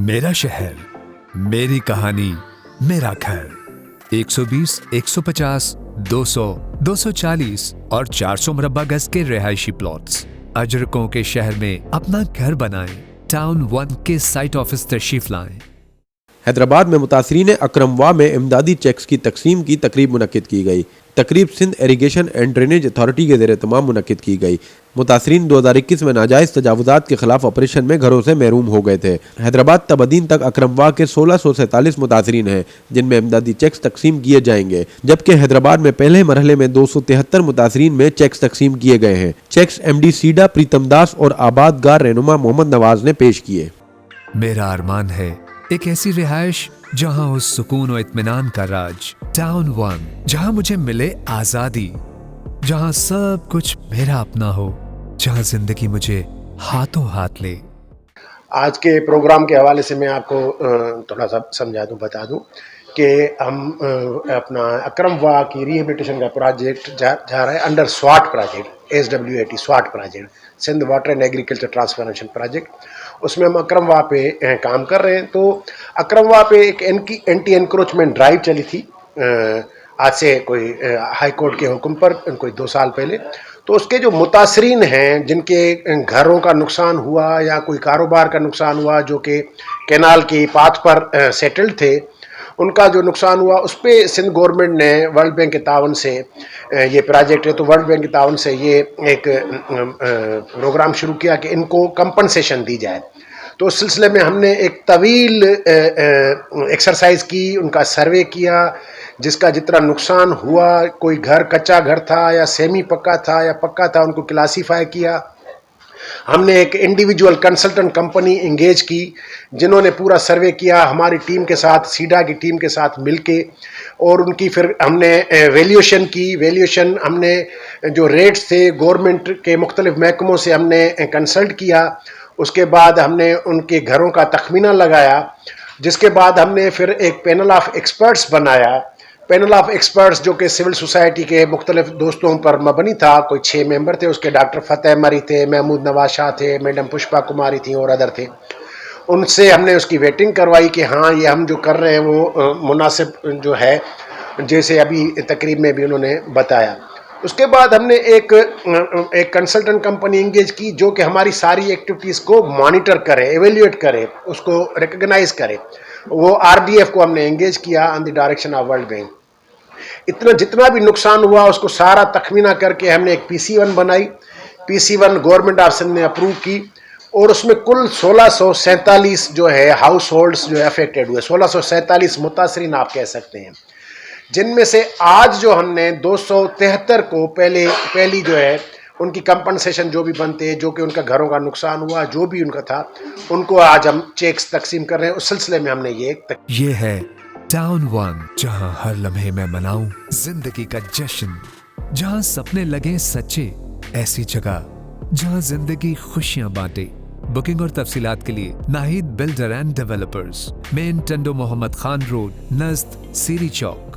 मेरा शहर, मेरी कहानी, मेरा घर। 120, 150, 200, 240 और 400 मुरब्बा गज के रिहायशी प्लॉट्स। अजरकों के शहर में अपना घर बनाएं। टाउन 1 के साइट ऑफिस तशरीफ लाएं। हैदराबाद में मुतासरीन अक्रमवा में इमदादी चेक्स की तकसीम की तकरीब मुनक्किद की गई। तकरीब Sindh irrigation and drainage authority के ज़ेर तमाम मुनक्किद की गई। मुतासरीन 2021 में नाजायज़ तजावुज़ात के खिलाफ ऑपरेशन में घरों से महरूम हो गए थे। हैदराबाद तबदीन तक अक्रमवा के 1647 मुतासरीन हैं, जिनमें इमदादी चेक्स तकसीम किए जाएंगे, जबकि हैदराबाद में पहले मरहले में 273 मुतासरीन में चेक्स तकसीम किए गए हैं। चेक्स MD सीडा प्रीतम दास और आबादगार रहनुमा मोहम्मद नवाज ने पेश किए। मेरा अरमान है एक ऐसी रिहाइश जहां हो सुकून और इत्मीनान का राज। टाउन 1, जहां मुझे मिले आजादी, जहां सब कुछ मेरा अपना हो, जहां जिंदगी मुझे हाथों हाथ ले। आज के प्रोग्राम के हवाले से मैं आपको थोड़ा सा समझा दूं, बता दूं कि हम अपना अक्रमवा की रिहेबिलिटेशन का प्रोजेक्ट जा रहा है अंडर स्वाट प्रोजेक्ट, SWAT स्वाट project, Sindh water and agriculture transformation project. उसमें हम अक्रमवा पे काम कर रहे हैं। तो अक्रमवा पे एक एंटी एनक्रोचमेंट ड्राइव चली थी आज से कोई हाई कोर्ट के हुक्म पर कोई 2 साल पहले। तो उसके जो मुतासरीन हैं, जिनके घरों का नुकसान हुआ या कोई कारोबार का नुकसान हुआ, जो कि कैनाल की पाथ पर सेटल्ड थे, उनका जो नुकसान हुआ उस पर सिंध गवर्नमेंट ने वर्ल्ड बैंक के तावन से ये प्रोजेक्ट है, तो वर्ल्ड बैंक के तावन से ये एक प्रोग्राम शुरू किया कि इनको कंपनसेशन दी जाए। तो उस सिलसिले में हमने एक तवील एक्सरसाइज की, उनका सर्वे किया, जिसका जितना नुकसान हुआ, कोई घर कच्चा घर था या सेमी पक्का था या पक्का था, उनको क्लासीफाई किया। हमने एक इंडिविजुअल कंसल्टेंट कंपनी इंगेज की, जिन्होंने पूरा सर्वे किया हमारी टीम के साथ, सीडा की टीम के साथ मिलके, और उनकी फिर हमने वैल्यूएशन की। वैल्यूएशन हमने जो रेट्स थे गवर्नमेंट के मुख्तलिफ महकमों से हमने कंसल्ट किया। उसके बाद हमने उनके घरों का तखमीना लगाया, जिसके बाद हमने फिर एक पैनल ऑफ एक्सपर्ट्स बनाया। पैनल ऑफ एक्सपर्ट्स जो कि सिविल सोसाइटी के मुख्तलिफ दोस्तों पर मबनी था, कोई 6 मेंबर थे। उसके डॉक्टर फतेह मरी थे, महमूद नवाज शाह थे, मैडम पुष्पा कुमारी थी और अदर थे। उनसे हमने उसकी वेटिंग करवाई कि हाँ ये हम जो कर रहे हैं वो मुनासिब जो है, जैसे अभी तकरीब में भी उन्होंने बताया। उसके बाद हमने एक कंसल्टेंट कंपनी इंगेज की, जो कि हमारी सारी एक्टिविटीज़ को मॉनिटर करे, एवेल्यूएट करे, उसको रिकग्नाइज करे। वो RDF को हमने इंगेज किया on the direction of world bank. इतना जितना भी नुकसान हुआ उसको सारा तखमीना करके हमने एक PC1 बनाई। PC1 गवर्नमेंट ऑफ सिंध ने अप्रूव की, और उसमें कुल 1647 जो है हाउस होल्ड्स जो अफेक्टेड हुए, 1647 मुतासरीन आप कह सकते हैं, जिनमें से आज जो हमने 273 को पहली जो है उनकी कंपनसेशन जो भी बनते हैं, जो कि उनका घरों का नुकसान हुआ, जो भी उनका था, उनको आज हम चेक्स तकसीम कर रहे हैं। उस सिलसिले में हमने ये है टाउन 1, जहां हर लम्हे में मनाऊं जिंदगी का जश्न, जहां सपने लगे सच्चे, ऐसी जगह जहां जिंदगी खुशियां बांटे। बुकिंग और तफसीलात के लिए Nahid builder and developers, main Tando Mohammad Khan road, नज़द सीरी चौक।